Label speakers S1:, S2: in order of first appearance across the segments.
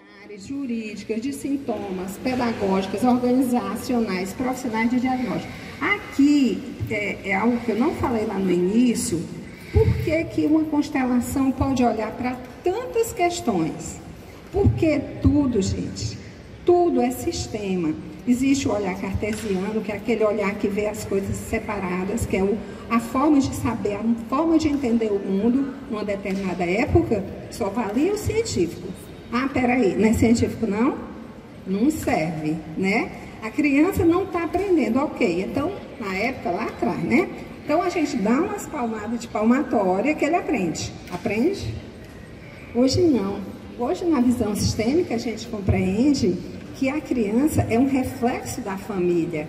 S1: familiares, jurídicas, de sintomas, pedagógicas, organizacionais, profissionais de diagnóstico. Aqui é algo que eu não falei lá no início. Por que uma constelação pode olhar para tantas questões? Porque tudo, gente, tudo é sistema. Existe o olhar cartesiano, que é aquele olhar que vê as coisas separadas, que é a forma de saber, a forma de entender o mundo numa determinada época, só valia o científico. Ah, peraí, não é científico não? Não serve, né? A criança não está aprendendo, ok. Então, na época, lá atrás, né? Então, a gente dá umas palmadas de palmatória que ele aprende. Aprende? Hoje não. Hoje, na visão sistêmica, a gente compreende que a criança é um reflexo da família.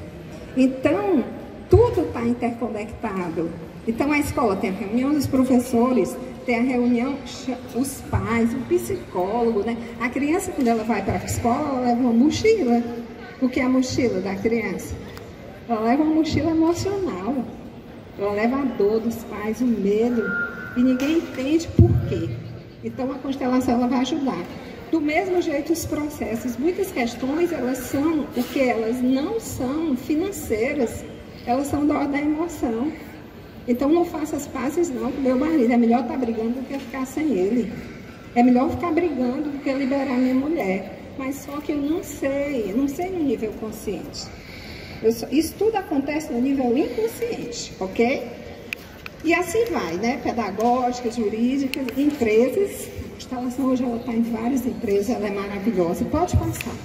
S1: Então, tudo está interconectado. Então, a escola tem a reunião dos professores, tem a reunião, os pais, o psicólogo, né? A criança, quando ela vai para a escola, ela leva uma mochila. O que é a mochila da criança? Ela leva uma mochila emocional. Ela leva a dor dos pais, o medo, e ninguém entende por quê. Então, a constelação ela vai ajudar. Do mesmo jeito, os processos, muitas questões, elas são o que elas não são financeiras, elas são da ordem da emoção. Então, não faça as pazes não com meu marido, é melhor estar brigando do que ficar sem ele. É melhor ficar brigando do que liberar minha mulher. Mas só que eu não sei no nível consciente. Isso tudo acontece no nível inconsciente, ok? E assim vai, né? Pedagógicas, jurídicas, empresas. A constelação hoje ela está em várias empresas, ela é maravilhosa. Pode passar.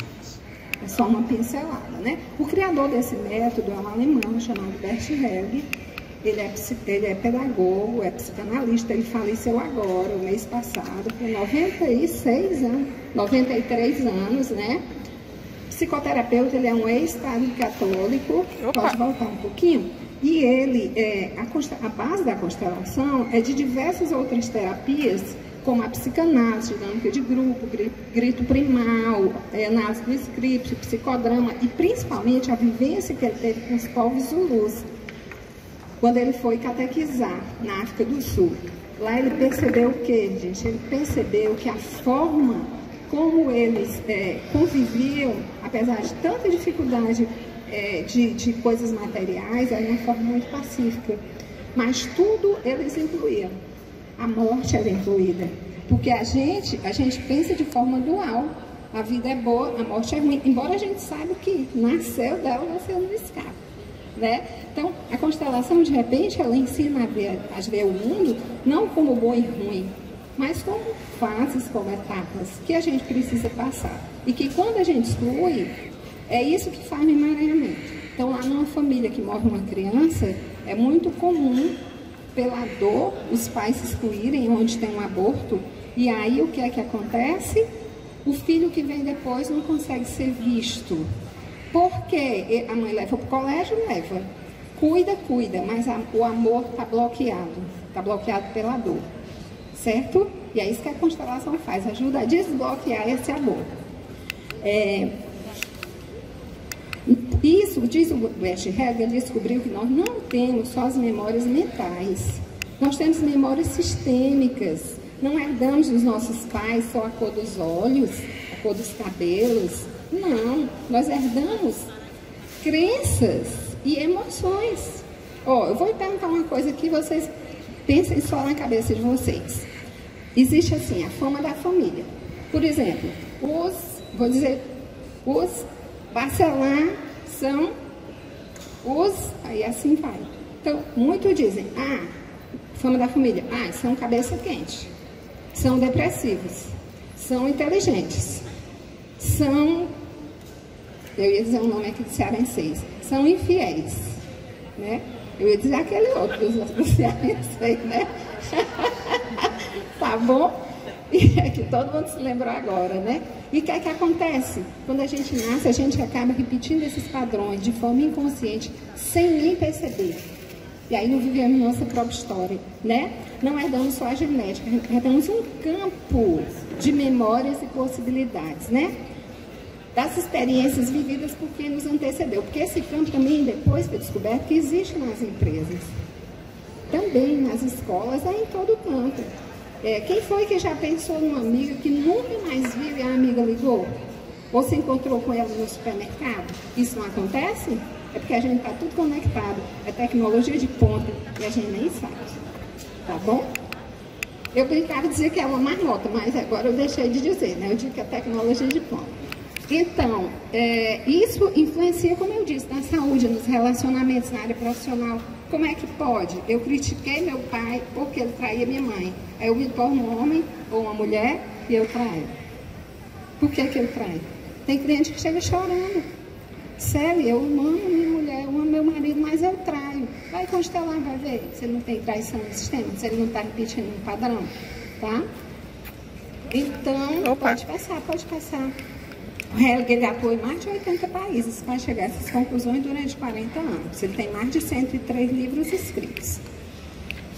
S1: É só uma pincelada, né? O criador desse método é um alemão chamado Bert Helling. Ele é pedagogo, é psicanalista, ele faleceu agora, o mês passado, com 93 anos, né? Psicoterapeuta, ele é um ex-padre católico. Opa. Pode voltar um pouquinho? E ele, a base da constelação é de diversas outras terapias, como a psicanálise, dinâmica de grupo, grito primal, análise do script, psicodrama e principalmente a vivência que ele teve com os povos zulus, quando ele foi catequizar na África do Sul. Lá ele percebeu o quê, gente? Ele percebeu que a forma como eles conviviam, apesar de tanta dificuldade de coisas materiais, era uma forma muito pacífica. Mas tudo eles incluíam. A morte era incluída. Porque a gente pensa de forma dual. A vida é boa, a morte é ruim. Embora a gente saiba que nasceu dela, nasceu no escape. Né? Então, a constelação, de repente, ela ensina a ver o mundo não como bom e ruim, mas como fases, como etapas que a gente precisa passar. E que quando a gente exclui, é isso que faz o emaranhamento. Então, lá numa família que morre uma criança, é muito comum, pela dor, os pais se excluírem onde tem um aborto. E aí, o que é que acontece? O filho que vem depois não consegue ser visto. Porque a mãe leva para o colégio, leva. Cuida, mas o amor está bloqueado pela dor. Certo? E é isso que a constelação faz, ajuda a desbloquear esse amor. Isso, diz o Bert Helling, ele descobriu que nós não temos só as memórias mentais. Nós temos memórias sistêmicas. Não herdamos dos nossos pais só a cor dos olhos, a cor dos cabelos. Não, nós herdamos crenças e emoções. Eu vou perguntar uma coisa que vocês pensem só na cabeça de vocês. Existe assim, a fama da família. Por exemplo, os Bacelar são aí assim vai. Então, muitos dizem, fama da família, são cabeça quente, são depressivos, são inteligentes, eu ia dizer um nome aqui de cearenseis, são infiéis, né? Eu ia dizer aquele outro do cearenseis, né? Tá bom? E é que todo mundo se lembrou agora, né? E o que é que acontece? Quando a gente nasce, a gente acaba repetindo esses padrões de forma inconsciente, sem nem perceber. E aí não vivemos nossa própria história, né? Não herdamos só a genética, herdamos um campo de memórias e possibilidades, né? Das experiências vividas por quem nos antecedeu. Porque esse campo também, depois foi descoberto que existe nas empresas. Também nas escolas, em todo canto. Quem foi que já pensou numa amiga que nunca mais viu e a amiga ligou? Ou se encontrou com ela no supermercado? Isso não acontece? É porque a gente está tudo conectado. É tecnologia de ponta e a gente nem sabe. Tá bom? Eu brincava de dizer que é uma marmota, mas agora eu deixei de dizer, né? Eu digo que é tecnologia de ponta. Então, isso influencia, como eu disse, na saúde, nos relacionamentos, na área profissional. Como é que pode? Eu critiquei meu pai porque ele traía minha mãe. Aí eu me torno um homem ou uma mulher e eu traio. Por que ele trai? Tem cliente que chega chorando. Célia, eu amo minha mulher, eu amo meu marido, mas eu traio. Vai constelar, vai ver se ele não tem traição no sistema, se ele não está repetindo um padrão, tá? Então, pode passar, pode passar. O Hellinger, ele apoia mais de 80 países para chegar a essas conclusões durante 40 anos. Ele tem mais de 103 livros escritos.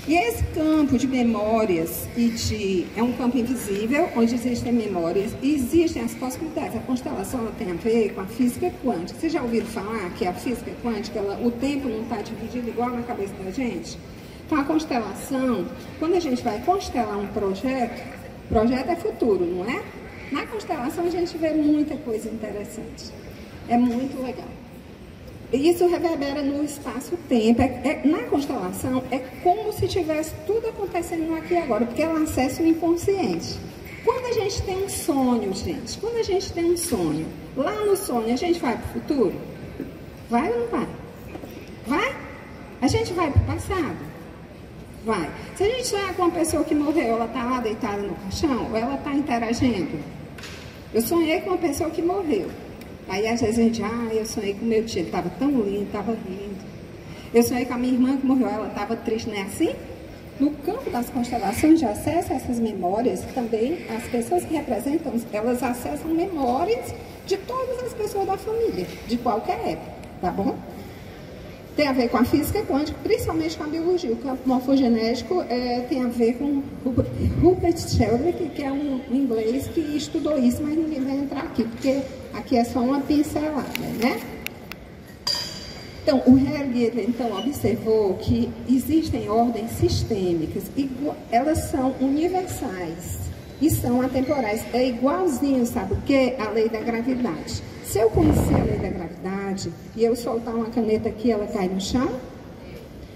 S1: E esse campo de memórias é um campo invisível, onde existem memórias e existem as possibilidades. A constelação ela tem a ver com a física quântica. Vocês já ouviram falar que a física quântica, o tempo não está dividido igual na cabeça da gente? Então, a constelação, quando a gente vai constelar um projeto é futuro, não é? Na constelação, a gente vê muita coisa interessante. É muito legal. Isso reverbera no espaço-tempo. Na constelação, é como se tivesse tudo acontecendo aqui agora, porque ela acessa o inconsciente. Quando a gente tem um sonho, gente, lá no sonho, a gente vai para o futuro? Vai ou não vai? Vai? A gente vai para o passado? Vai. Se a gente sonhar com uma pessoa que morreu, ela está lá deitada no caixão, ou ela está interagindo? Eu sonhei com uma pessoa que morreu. Aí às vezes a gente, eu sonhei com meu tio, ele estava tão lindo, estava rindo. Eu sonhei com a minha irmã que morreu, ela estava triste, não é assim? No campo das constelações de acesso a essas memórias, também as pessoas que representam, elas acessam memórias de todas as pessoas da família, de qualquer época, tá bom? Tem a ver com a física quântica, principalmente com a biologia. O campo morfogenético tem a ver com Rupert Sheldrake, que é um inglês que estudou isso, mas ninguém vai entrar aqui, porque aqui é só uma pincelada, né? Então, o Hellinger, observou que existem ordens sistêmicas, elas são universais e são atemporais. É igualzinho, sabe o quê? A lei da gravidade. Se eu conhecer a lei da gravidade e eu soltar uma caneta aqui, ela cai no chão?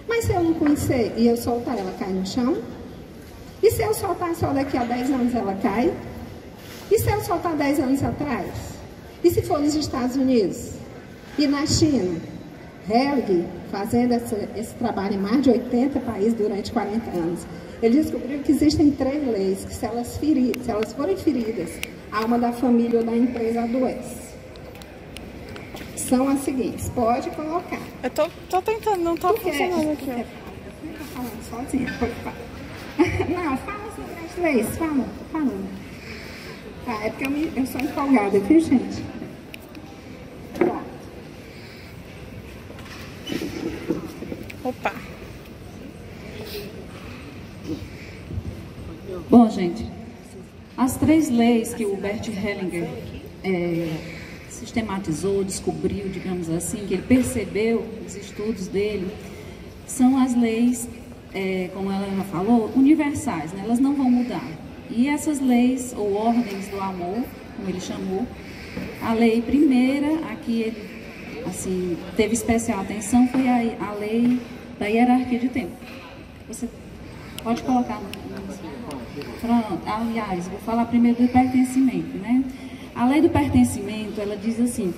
S1: Mas se eu não conhecer e eu soltar, ela cai no chão? E se eu soltar só daqui a 10 anos, ela cai? E se eu soltar 10 anos atrás? E se for nos Estados Unidos? E na China? Hellinger, fazendo esse trabalho em mais de 80 países durante 40 anos, ele descobriu que existem 3 leis que se elas forem feridas, a alma da família ou da empresa adoece. São as seguintes, pode colocar.
S2: Eu tô tentando, não tá funcionando aqui.
S1: Você tá falando sozinha? Não, fala sobre as leis, fala, tô falando. Tá, é porque eu sou empolgada, viu, gente? Pronto.
S2: Opa.
S3: Bom, gente, as 3 leis que o Bert Hellinger sistematizou, descobriu, digamos assim, que ele percebeu nos estudos dele, são as leis, como ela já falou, universais, né? Elas não vão mudar. E essas leis, ou ordens do amor, como ele chamou, a lei primeira, a que ele assim, teve especial atenção, foi a lei da hierarquia de tempo. Você pode colocar pronto. Aliás, vou falar primeiro do pertencimento, né? A lei do pertencimento, ela diz assim,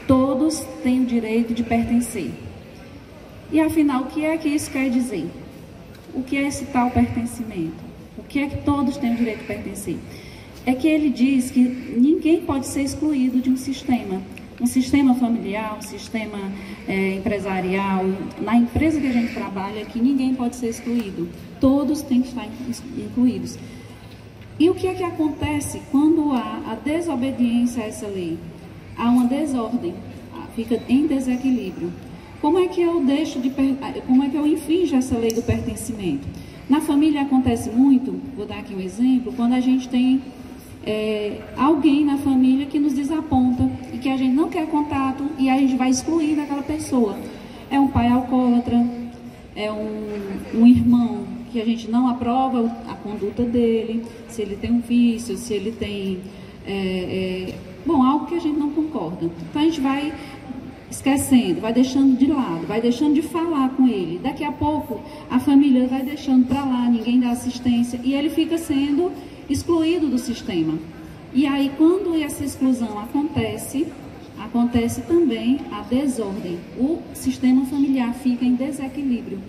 S3: todos têm o direito de pertencer. E afinal, o que é que isso quer dizer? O que é esse tal pertencimento? O que é que todos têm o direito de pertencer? É que ele diz que ninguém pode ser excluído de um sistema familiar, um sistema empresarial, na empresa que a gente trabalha, que ninguém pode ser excluído. Todos têm que estar incluídos. E o que é que acontece quando há a desobediência a essa lei? Há uma desordem, fica em desequilíbrio. Como é que eu infringo essa lei do pertencimento? Na família acontece muito, vou dar aqui um exemplo, quando a gente tem alguém na família que nos desaponta e que a gente não quer contato e a gente vai excluir daquela pessoa. É um pai alcoólatra, é um irmão que a gente não aprova a conduta dele, se ele tem um vício, se ele tem, algo que a gente não concorda. Então a gente vai esquecendo, vai deixando de lado, vai deixando de falar com ele. Daqui a pouco a família vai deixando para lá, ninguém dá assistência e ele fica sendo excluído do sistema. E aí, quando essa exclusão acontece também a desordem. O sistema familiar fica em desequilíbrio.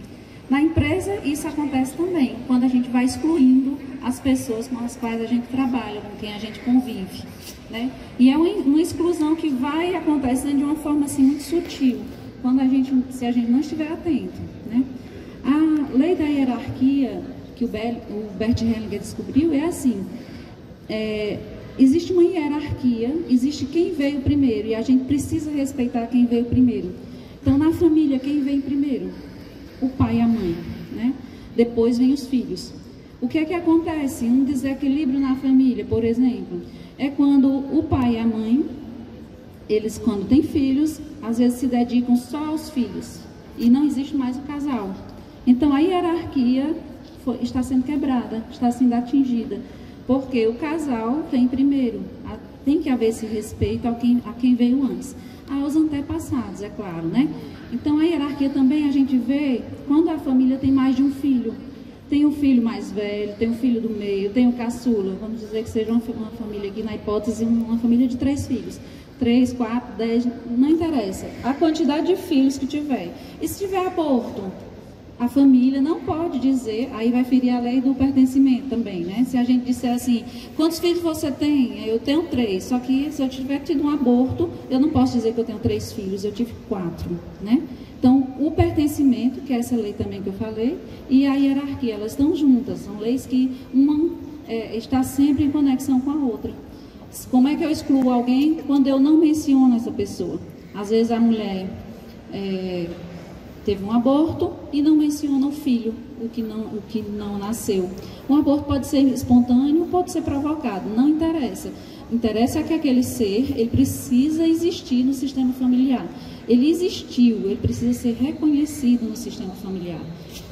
S3: Na empresa, isso acontece também, quando a gente vai excluindo as pessoas com as quais a gente trabalha, com quem a gente convive, né? E é uma exclusão que vai acontecendo de uma forma assim, muito sutil, se a gente não estiver atento, né? A lei da hierarquia que o Bert Hellinger descobriu é assim, existe uma hierarquia, existe quem veio primeiro, e a gente precisa respeitar quem veio primeiro. Então, na família, quem vem primeiro? O pai e a mãe, né? Depois vem os filhos. O que é que acontece? Um desequilíbrio na família, por exemplo, é quando o pai e a mãe, eles quando têm filhos, às vezes se dedicam só aos filhos, e não existe mais o casal. Então, a hierarquia está sendo quebrada, está sendo atingida. Porque o casal vem primeiro, tem que haver esse respeito a quem veio antes, aos antepassados, é claro, né? Então, a hierarquia também a gente vê quando a família tem mais de um filho. Tem um filho mais velho, tem um filho do meio, tem o caçula, vamos dizer que seja uma família aqui, na hipótese, uma família de 3 filhos. 3, 4, 10, não interessa. A quantidade de filhos que tiver. E se tiver aborto? A família não pode dizer, aí vai ferir a lei do pertencimento também, né? Se a gente disser assim, quantos filhos você tem? Eu tenho 3, só que se eu tiver tido um aborto, eu não posso dizer que eu tenho 3 filhos, eu tive 4, né? Então, o pertencimento, que é essa lei também que eu falei, e a hierarquia, elas estão juntas, são leis que uma está sempre em conexão com a outra. Como é que eu excluo alguém quando eu não menciono essa pessoa? Às vezes a mulher teve um aborto e não menciona o filho, o que não nasceu. Um aborto pode ser espontâneo, pode ser provocado, não interessa. Interessa que aquele ser, ele precisa existir no sistema familiar. Ele existiu, ele precisa ser reconhecido no sistema familiar.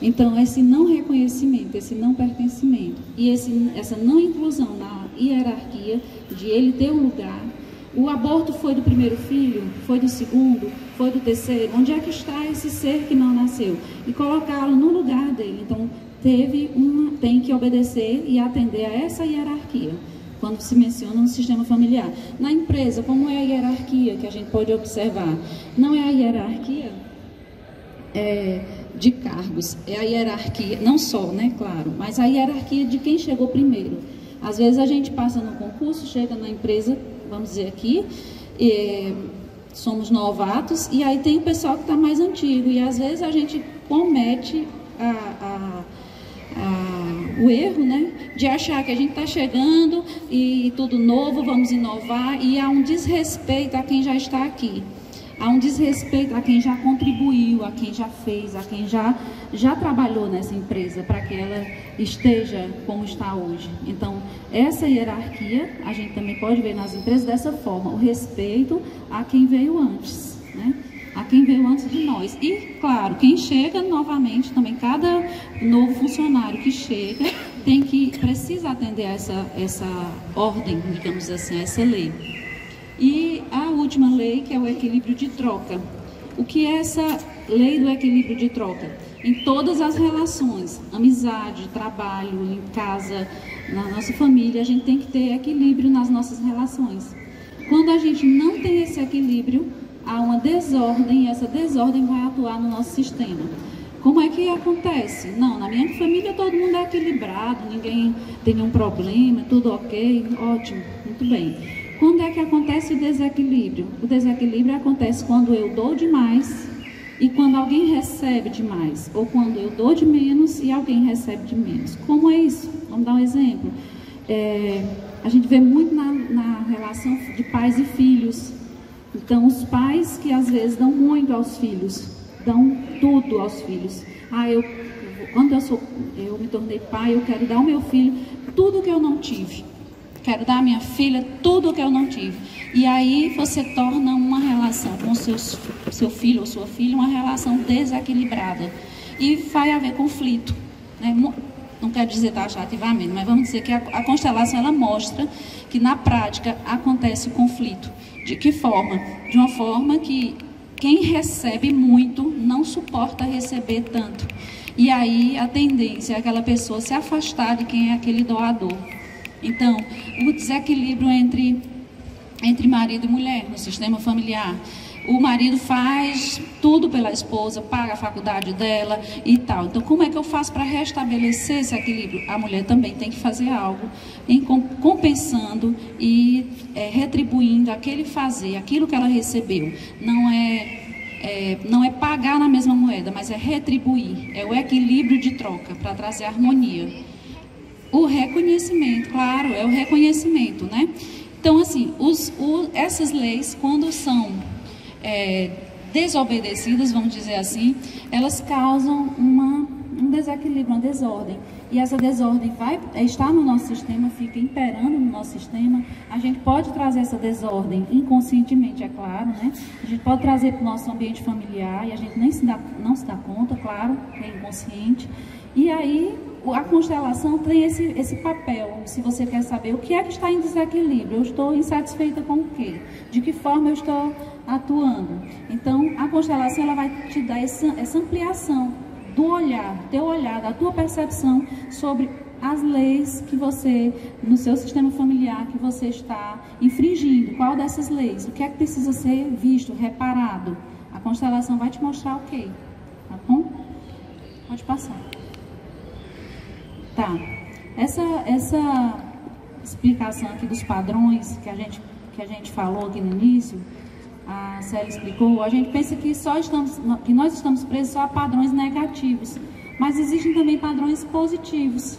S3: Então, esse não reconhecimento, esse não pertencimento e essa não inclusão na hierarquia de ele ter um lugar. O aborto foi do primeiro filho? Foi do segundo? Foi do terceiro? Onde é que está esse ser que não nasceu? E colocá-lo no lugar dele. Então, tem que obedecer e atender a essa hierarquia, quando se menciona no sistema familiar. Na empresa, como é a hierarquia que a gente pode observar? Não é a hierarquia de cargos, é a hierarquia, não só, né, claro, mas a hierarquia de quem chegou primeiro. Às vezes a gente passa no concurso, chega na empresa, vamos dizer aqui, somos novatos, e aí tem o pessoal que está mais antigo, e às vezes a gente comete o erro, né, de achar que a gente está chegando e tudo novo, vamos inovar, e há um desrespeito a quem já está aqui. Há um desrespeito a quem já contribuiu, a quem já fez, a quem já trabalhou nessa empresa para que ela esteja como está hoje. Então, essa hierarquia a gente também pode ver nas empresas dessa forma, o respeito a quem veio antes, né? A quem veio antes de nós. E, claro, quem chega novamente, também cada novo funcionário que chega precisa atender a essa ordem, digamos assim, a essa lei. E a última lei, que é o equilíbrio de troca. O que é essa lei do equilíbrio de troca? Em todas as relações, amizade, trabalho, em casa, na nossa família, a gente tem que ter equilíbrio nas nossas relações. Quando a gente não tem esse equilíbrio, há uma desordem, e essa desordem vai atuar no nosso sistema. Como é que acontece? Não, na minha família todo mundo é equilibrado, ninguém tem nenhum problema, tudo ok, ótimo, muito bem. Quando é que acontece o desequilíbrio? O desequilíbrio acontece quando eu dou demais e quando alguém recebe demais, ou quando eu dou de menos e alguém recebe de menos. Como é isso? Vamos dar um exemplo. A gente vê muito na relação de pais e filhos. Então, os pais que às vezes dão muito aos filhos, dão tudo aos filhos. Quando eu me tornei pai, eu quero dar ao meu filho tudo que eu não tive. Quero dar à minha filha tudo o que eu não tive. E aí você torna uma relação com seu filho ou sua filha uma relação desequilibrada. E vai haver conflito, né? Não quero dizer taxativamente, mas vamos dizer que a constelação ela mostra que na prática acontece o conflito. De que forma? De uma forma que quem recebe muito não suporta receber tanto. E aí a tendência é aquela pessoa se afastar de quem é aquele doador. Então, o desequilíbrio entre marido e mulher no sistema familiar. O marido faz tudo pela esposa, paga a faculdade dela e tal. Então, como é que eu faço para restabelecer esse equilíbrio? A mulher também tem que fazer algo, compensando e retribuindo aquele fazer, aquilo que ela recebeu. Não é pagar na mesma moeda, mas é retribuir. É o equilíbrio de troca para trazer harmonia. O reconhecimento, claro, é o reconhecimento, né? Então, assim, essas leis, quando são desobedecidas, vamos dizer assim, elas causam um desequilíbrio, uma desordem. E essa desordem vai estar no nosso sistema, fica imperando no nosso sistema. A gente pode trazer essa desordem inconscientemente, é claro, né? A gente pode trazer para o nosso ambiente familiar e a gente não se dá conta, claro, é inconsciente. E aí a constelação tem esse papel. Se você quer saber o que é que está em desequilíbrio, eu estou insatisfeita com o quê? De que forma eu estou atuando? Então, a constelação ela vai te dar essa ampliação do olhar, do teu olhar, da tua percepção sobre as leis que você, no seu sistema familiar, que você está infringindo. Qual dessas leis? O que é que precisa ser visto, reparado? A constelação vai te mostrar o quê? Tá bom? Pode passar. Tá. Essa explicação aqui dos padrões que a gente falou aqui no início, a Célia explicou, a gente pensa que nós estamos presos só a padrões negativos, mas existem também padrões positivos,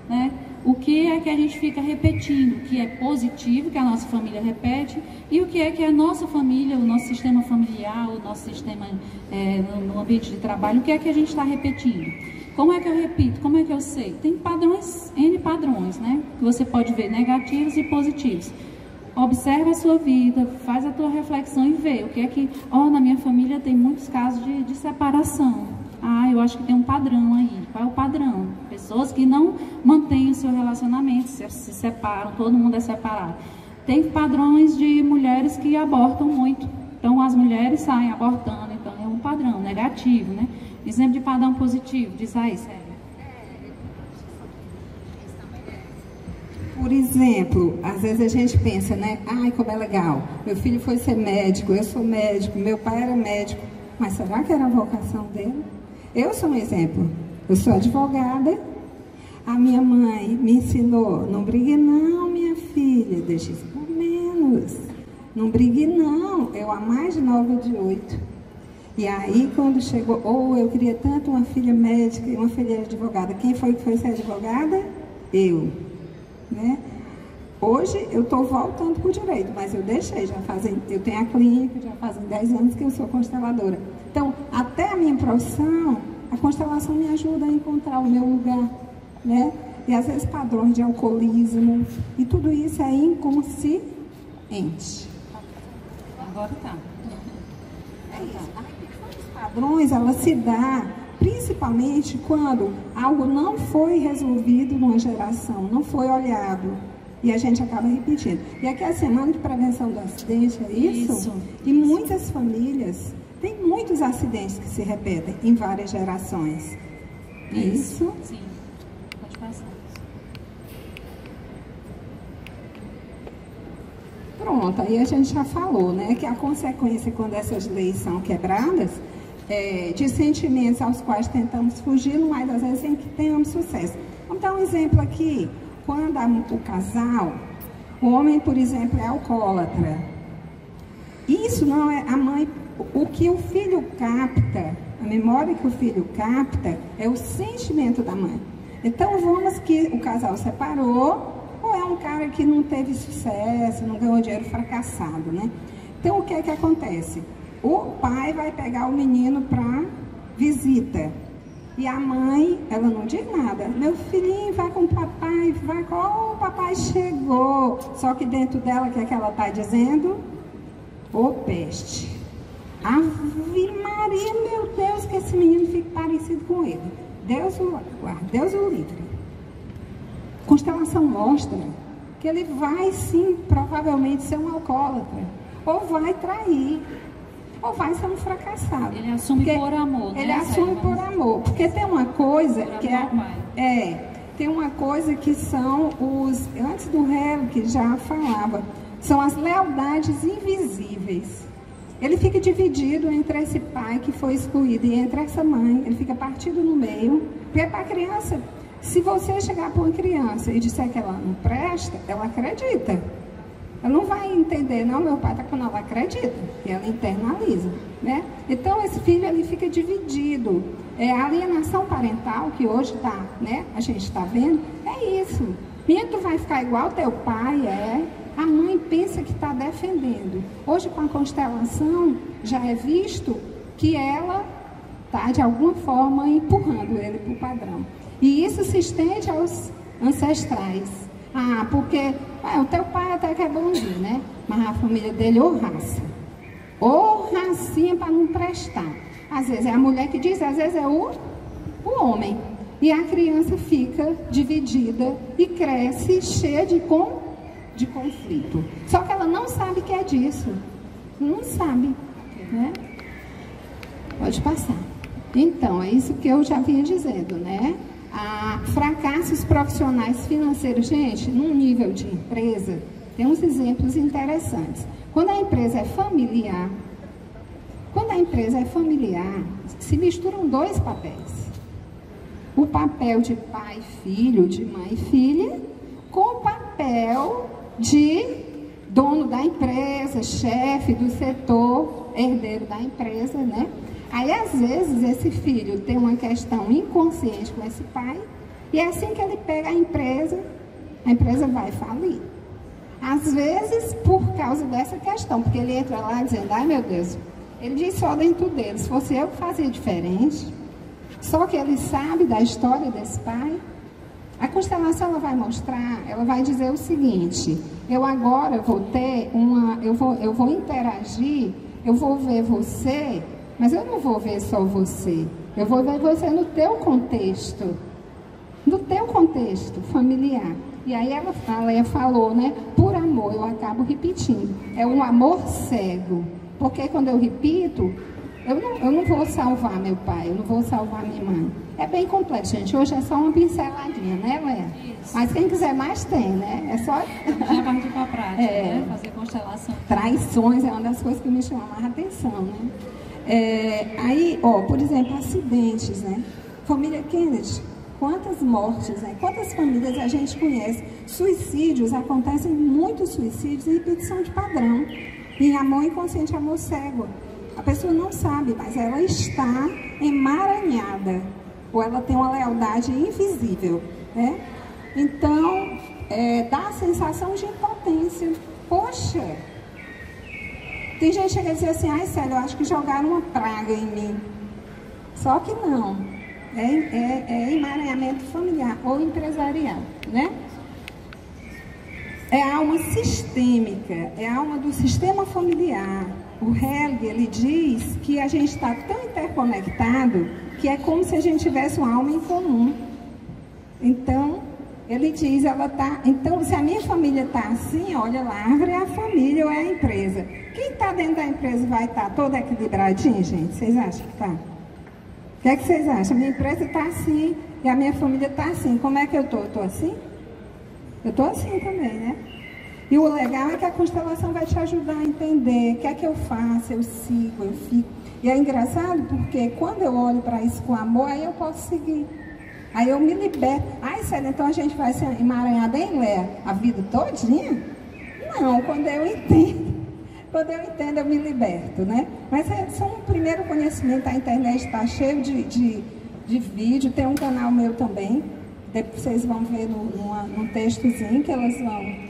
S3: né? O que é que a gente fica repetindo, o que é positivo, que a nossa família repete, e o que é que a nossa família, o nosso sistema familiar, o nosso sistema no ambiente de trabalho, o que é que a gente está repetindo? Como é que eu repito? Como é que eu sei? Tem padrões, N padrões, né? Que você pode ver negativos e positivos. Observa a sua vida, faz a tua reflexão e vê o que é que... na minha família tem muitos casos de separação. Eu acho que tem um padrão aí. Qual é o padrão? Pessoas que não mantêm o seu relacionamento, se separam, todo mundo é separado. Tem padrões de mulheres que abortam muito. Então, as mulheres saem abortando. Então, é um padrão negativo, né? Exemplo de padrão positivo. Diz aí, Célia.
S1: Por exemplo, às vezes a gente pensa, né? Como é legal. Meu filho foi ser médico, eu sou médico, meu pai era médico. Mas será que era a vocação dele? Eu sou um exemplo. Eu sou advogada. A minha mãe me ensinou, não brigue não, minha filha, deixe isso por menos. Não brigue não, eu há mais de 9 de 8. E aí, quando chegou, eu queria tanto uma filha médica e uma filha advogada. Quem foi que foi ser advogada? Eu. Né? Hoje eu estou voltando para o direito, mas eu deixei, eu tenho a clínica, já fazem 10 anos que eu sou consteladora. Então, até a minha profissão, a constelação me ajuda a encontrar o meu lugar, né? E às vezes padrões de alcoolismo, e tudo isso é inconsciente.
S3: Agora tá.
S1: É isso. A questão dos padrões, ela se dá principalmente quando algo não foi resolvido numa geração, não foi olhado. E a gente acaba repetindo. E aqui é a semana de prevenção do acidente, é isso? E muitas famílias, tem muitos acidentes que se repetem em várias gerações. Isso?
S3: Sim. Pode passar.
S1: Pronto, aí a gente já falou, né? Que a consequência quando essas leis são quebradas de sentimentos aos quais tentamos fugir, mas às vezes sem que tenhamos sucesso. Vamos dar um exemplo aqui. Quando o casal, o homem, por exemplo, é alcoólatra. Isso não é a mãe, o que o filho capta, a memória que o filho capta é o sentimento da mãe. Então vamos que o casal separou, ou é um cara que não teve sucesso, não ganhou dinheiro, fracassado, né? Então o que é que acontece? O pai vai pegar o menino para visita. E a mãe, ela não diz nada. Meu filhinho, vai com o papai, vai com... o papai chegou. Só que dentro dela, o que é que ela está dizendo? Ô peste. Ave Maria, meu Deus, que esse menino fique parecido com ele. Deus o guarde, Deus o livre. Constelação mostra que ele vai sim, provavelmente, ser um alcoólatra, ou vai trair, ou vai ser um fracassado.
S3: Ele assume por amor, né?
S1: Ele assume por amor, porque tem uma coisa que tem uma coisa que são os, antes do Hellick já falava, são as lealdades invisíveis. Ele fica dividido entre esse pai que foi excluído e entre essa mãe, ele fica partido no meio, porque para a criança, se você chegar para uma criança e disser que ela não presta, ela acredita. Ela não vai entender, não, meu pai está quando ela acredita, e ela internaliza, né? Então, esse filho, ele fica dividido. A alienação parental, que hoje tá, né, a gente está vendo, é isso. Menino, tu vai ficar igual teu pai, a mãe pensa que está defendendo. Hoje, com a constelação, já é visto que ela está, de alguma forma, empurrando ele para o padrão. E isso se estende aos ancestrais. Porque o teu pai até que é bonzinho, né? Mas a família dele, ou raça. Ou racinha para não prestar. Às vezes é a mulher que diz, às vezes é o homem. E a criança fica dividida e cresce cheia de conflito. Só que ela não sabe que é disso. Não sabe, né? Pode passar. Então, é isso que eu já vinha dizendo, né? Fracassos profissionais financeiros. Gente, num nível de empresa, tem uns exemplos interessantes. Quando a empresa é familiar, se misturam dois papéis. O papel de pai e filho, de mãe e filha, com o papel de dono da empresa, chefe do setor, herdeiro da empresa, né? Aí, às vezes, esse filho tem uma questão inconsciente com esse pai, e assim que ele pega a empresa vai falir. Às vezes, por causa dessa questão, porque ele entra lá dizendo, ai meu Deus, ele diz só dentro dele, se fosse eu que fazia diferente, só que ele sabe da história desse pai. A constelação, ela vai mostrar, ela vai dizer o seguinte, eu agora vou ter eu vou interagir, eu vou ver você, mas eu não vou ver só você, eu vou ver você no teu contexto familiar. E aí a Leia falou, né, por amor, eu acabo repetindo, é um amor cego, porque quando eu repito, eu não vou salvar meu pai, eu não vou salvar minha mãe. É bem complexo, gente, hoje é só uma pinceladinha, né, Leia? Mas quem quiser mais tem, né? É só...
S3: Já partir para a prática, né? Fazer constelação.
S1: Traições é uma das coisas que me chama mais atenção, né? Aí, por exemplo, acidentes, né? Família Kennedy, quantas mortes, né? Quantas famílias a gente conhece? Suicídios, acontecem muitos suicídios em repetição de padrão. Em amor inconsciente, amor cego. A pessoa não sabe, mas ela está emaranhada. Ou ela tem uma lealdade invisível, né? Então, dá a sensação de impotência. Poxa! Tem gente que chega a dizer assim, ai Célia, eu acho que jogaram uma praga em mim. Só que não. É emaranhamento familiar ou empresarial, né? É a alma sistêmica, é a alma do sistema familiar. O Hellick, ele diz que a gente está tão interconectado que é como se a gente tivesse uma alma em comum. Então, ele diz, então, se a minha família está assim, olha lá, a árvore é a família ou é a empresa. Quem está dentro da empresa vai estar todo equilibradinho, gente? Vocês acham que está? O que é que vocês acham? A minha empresa está assim e a minha família está assim. Como é que eu estou? Eu estou assim? Eu estou assim também, né? E o legal é que a constelação vai te ajudar a entender o que é que eu faço, eu sigo, eu fico. E é engraçado porque quando eu olho para isso com amor, aí eu posso seguir. Aí eu me liberto. Ai, Célia, então a gente vai ser emaranhada em Léa a vida todinha? Não, quando eu entendo, eu me liberto, né? Mas é só um primeiro conhecimento. A internet está cheio de vídeo, tem um canal meu também. Depois vocês vão ver num textozinho que elas vão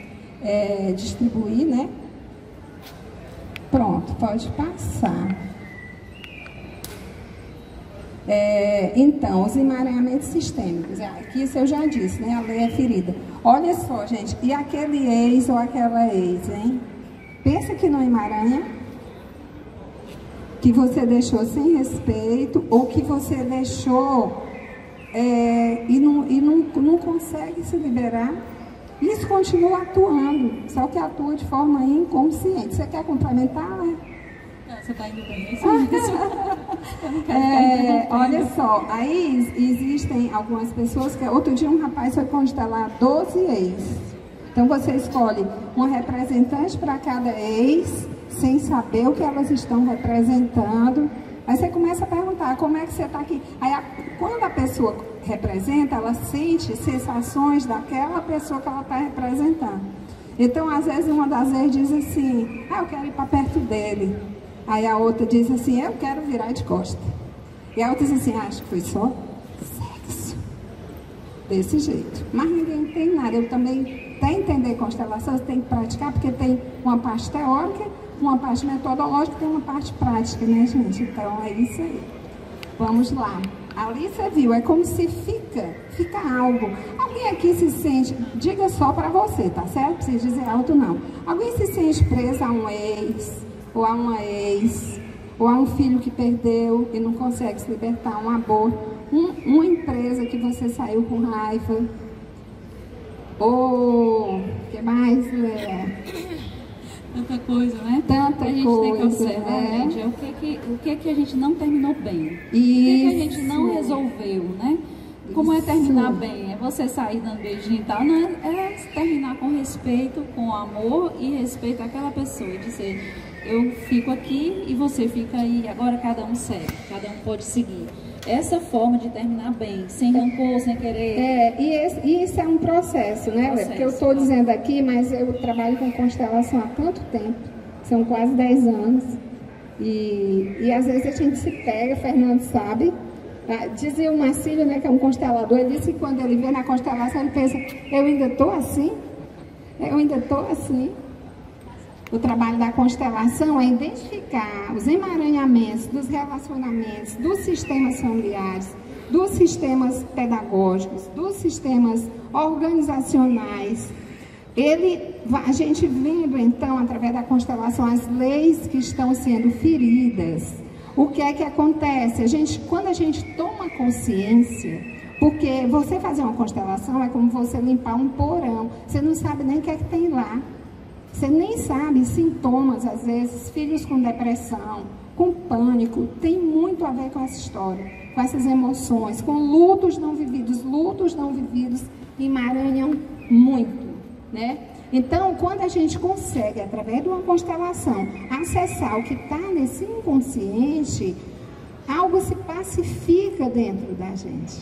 S1: distribuir, né? Pronto, pode passar. Então, os emaranhamentos sistêmicos, aqui isso eu já disse, né? A lei é ferida. Olha só, gente, e aquele ex ou aquela ex, hein? Pensa que não emaranha, que você deixou sem respeito, ou que você deixou e não consegue se liberar, isso continua atuando, só que atua de forma inconsciente. Você quer complementar, né?
S3: Você está indo bem.
S1: Olha só, aí existem algumas pessoas que... Outro dia um rapaz foi constelar 12 ex. Então você escolhe um representante para cada ex, sem saber o que elas estão representando. Aí você começa a perguntar, como é que você está aqui? Aí quando a pessoa representa, ela sente sensações daquela pessoa que ela está representando. Então, às vezes, uma das ex diz assim, eu quero ir para perto dele. Aí a outra diz assim, eu quero virar de costa. E a outra diz assim, acho que foi só sexo. Desse jeito. Mas ninguém tem nada. Eu também tenho que entender constelação, você tem que praticar, porque tem uma parte teórica, uma parte metodológica e uma parte prática, né, gente? Então, é isso aí. Vamos lá. Ali você viu, é como se fica algo. Alguém aqui se sente, diga só para você, tá certo? Não precisa dizer alto, não. Alguém se sente presa a um ex, ou a uma ex, ou a um filho que perdeu e não consegue se libertar, um aborto, uma empresa que você saiu com raiva, ou o que mais,
S3: Tanta coisa, né?
S1: Tanta
S3: a gente
S1: coisa,
S3: tem que observar, gente, é o que a gente não terminou bem. O que a gente não resolveu, né? Como é terminar bem? É você sair dando beijinho e tal, não é terminar com respeito, com amor e respeito àquela pessoa. Dizer, eu fico aqui e você fica aí, agora cada um segue, cada um pode seguir. Essa forma de terminar bem, sem rancor, sem querer...
S1: E isso é um processo, né? Porque eu estou dizendo aqui, mas eu trabalho com constelação há tanto tempo, são quase 10 anos, e às vezes a gente se pega, Fernando sabe, dizia o Marcílio, né, que é um constelador, ele disse que quando ele vê na constelação, ele pensa, eu ainda estou assim? Eu ainda estou assim? O trabalho da constelação é identificar os emaranhamentos dos relacionamentos, dos sistemas familiares, dos sistemas pedagógicos, dos sistemas organizacionais. A gente vendo, então, através da constelação, as leis que estão sendo feridas. O que é que acontece? Quando a gente toma consciência, porque você fazer uma constelação é como você limpar um porão, você não sabe nem o que é que tem lá. Você nem sabe sintomas, às vezes, filhos com depressão, com pânico, tem muito a ver com essa história, com essas emoções, com lutos não vividos emaranham muito, né? Então, quando a gente consegue, através de uma constelação, acessar o que está nesse inconsciente, algo se pacifica dentro da gente.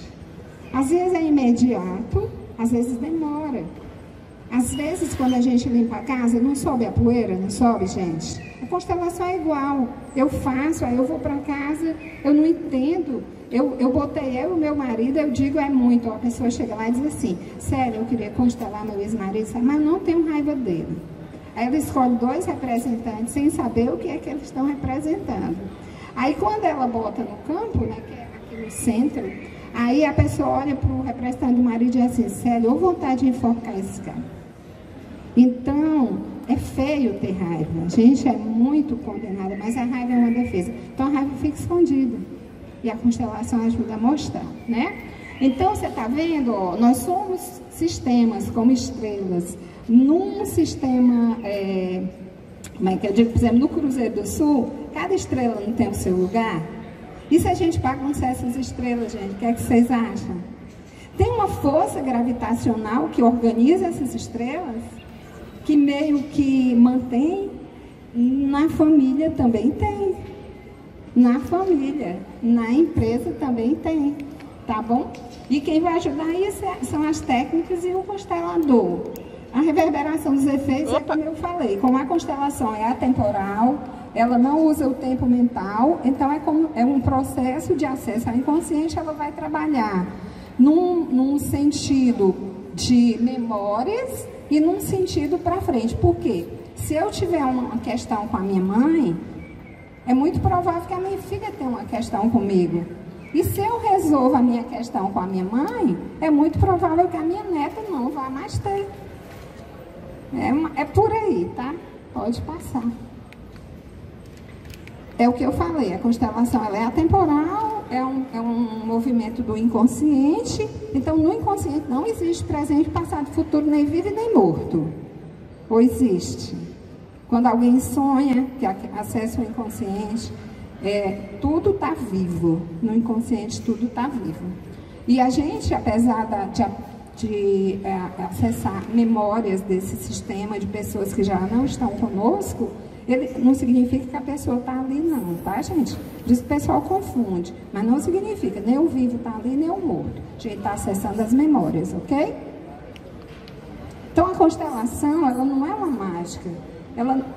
S1: Às vezes é imediato, às vezes demora. Às vezes, quando a gente limpa a casa, não sobe a poeira, não sobe, gente? A constelação é igual. Eu faço, aí eu vou para casa, eu não entendo. Eu botei eu e meu marido, eu digo é muito. A pessoa chega lá e diz assim, sério, eu queria constelar meu ex-marido, mas não tenho raiva dele. Aí ela escolhe 2 representantes sem saber o que é que eles estão representando. Aí quando ela bota no campo, né, que é aqui no centro, aí a pessoa olha para o representante do marido e diz assim, sério, ou vontade de enforcar esse cara. Então, é feio ter raiva. A gente é muito condenada, mas a raiva é uma defesa. Então, a raiva fica escondida. E a constelação ajuda a mostrar, né? Então, você está vendo? Ó, nós somos sistemas como estrelas. Num sistema, como é que eu digo? Por exemplo, no Cruzeiro do Sul, cada estrela não tem o seu lugar. E se a gente bagunçar essas estrelas, gente, o que é que vocês acham? Tem uma força gravitacional que organiza essas estrelas, que meio que mantém, na família também tem. Na família, na empresa também tem, tá bom? E quem vai ajudar isso são as técnicas e o constelador. A reverberação dos efeitos é como eu falei, como a constelação é atemporal, ela não usa o tempo mental, então é um processo de acesso ao inconsciente, ela vai trabalhar num sentido de memórias e num sentido para frente. Por quê? Se eu tiver uma questão com a minha mãe, é muito provável que a minha filha tenha uma questão comigo. E se eu resolvo a minha questão com a minha mãe, é muito provável que a minha neta não vá mais ter. É por aí, tá? Pode passar. É o que eu falei, a constelação ela é atemporal é um movimento do inconsciente. Então, no inconsciente não existe presente, passado, futuro, nem vivo e nem morto. Ou existe? Quando alguém sonha, que acessa o inconsciente, tudo está vivo. No inconsciente, tudo está vivo. E a gente, apesar de acessar memórias desse sistema de pessoas que já não estão conosco, ele não significa que a pessoa está ali não, tá, gente? Por isso que o pessoal confunde, mas não significa, nem o vivo está ali, nem o morto. A gente está acessando as memórias, ok? Então, a constelação, ela não é uma mágica.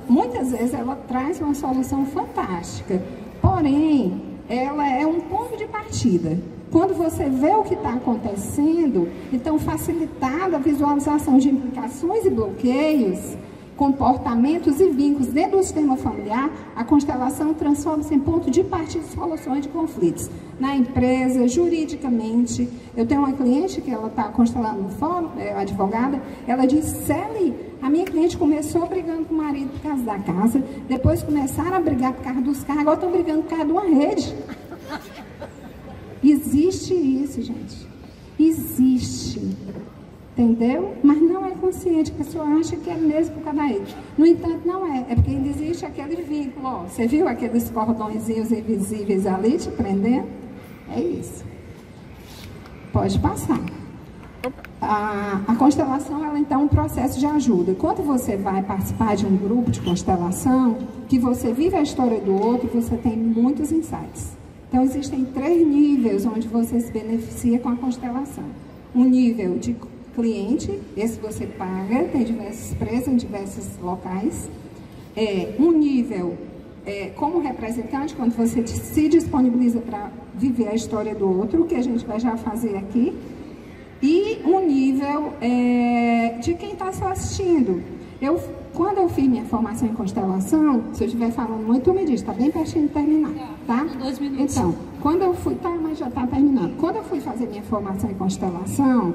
S1: Muitas vezes, ela traz uma solução fantástica. Porém, ela é um ponto de partida. Quando você vê o que está acontecendo, então, facilitada a visualização de implicações e bloqueios, comportamentos e vínculos dentro do sistema familiar, a constelação transforma-se em ponto de partida de soluções de conflitos. Na empresa, juridicamente, eu tenho uma cliente que ela está constelando no fórum, advogada, ela disse: Celi, a minha cliente começou brigando com o marido por causa da casa, depois começaram a brigar por causa dos carros, agora estão brigando por causa de uma rede. Existe isso, gente. Existe. Entendeu? Mas não é consciente. A pessoa acha que é mesmo por causa da rede. No entanto, não é. É porque ainda existe aquele vínculo. Ó, você viu aqueles cordõezinhos invisíveis ali te prendendo? É isso. Pode passar. A constelação, ela então é um processo de ajuda. Quando você vai participar de um grupo de constelação, que você vive a história do outro, você tem muitos insights. Então, existem 3 níveis onde você se beneficia com a constelação. Um nível de cliente, esse você paga, tem diversos preços em diversos locais. Um nível como representante, quando você se disponibiliza para viver a história do outro, que a gente vai já fazer aqui. E um nível de quem está só assistindo. Quando eu fiz minha formação em constelação, se eu estiver falando muito, tu me diz, está bem pertinho de terminar, tá?
S3: 2 minutos.
S1: Então, quando eu fui, mas já está terminando. Quando eu fui fazer minha formação em constelação,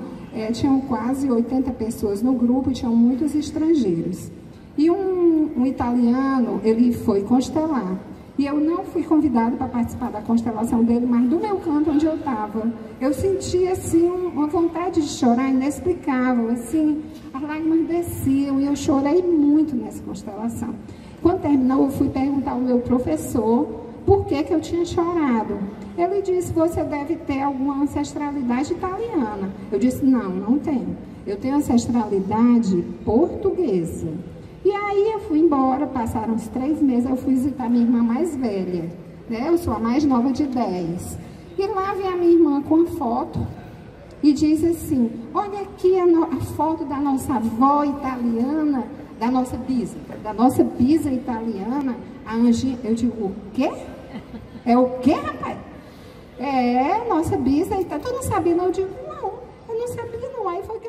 S1: tinham quase 80 pessoas no grupo e tinham muitos estrangeiros. E um italiano, ele foi constelar. E eu não fui convidada para participar da constelação dele, mas do meu canto onde eu estava. Eu senti, assim, uma vontade de chorar inexplicável, assim, as lágrimas desciam e eu chorei muito nessa constelação. Quando terminou, eu fui perguntar ao meu professor por que eu tinha chorado. Ele disse: você deve ter alguma ancestralidade italiana. Eu disse: não tenho. Eu tenho ancestralidade portuguesa. E aí eu fui embora, passaram uns 3 meses, eu fui visitar minha irmã mais velha, né? Eu sou a mais nova de 10. E lá vem a minha irmã com a foto e diz assim: olha aqui a foto da nossa avó italiana, da nossa bisa italiana, a Anginha. Eu digo: o quê? É o quê, rapaz? Nossa bisa italiana. Tu não sabia não? Eu digo: não, eu não sabia não. Aí foi que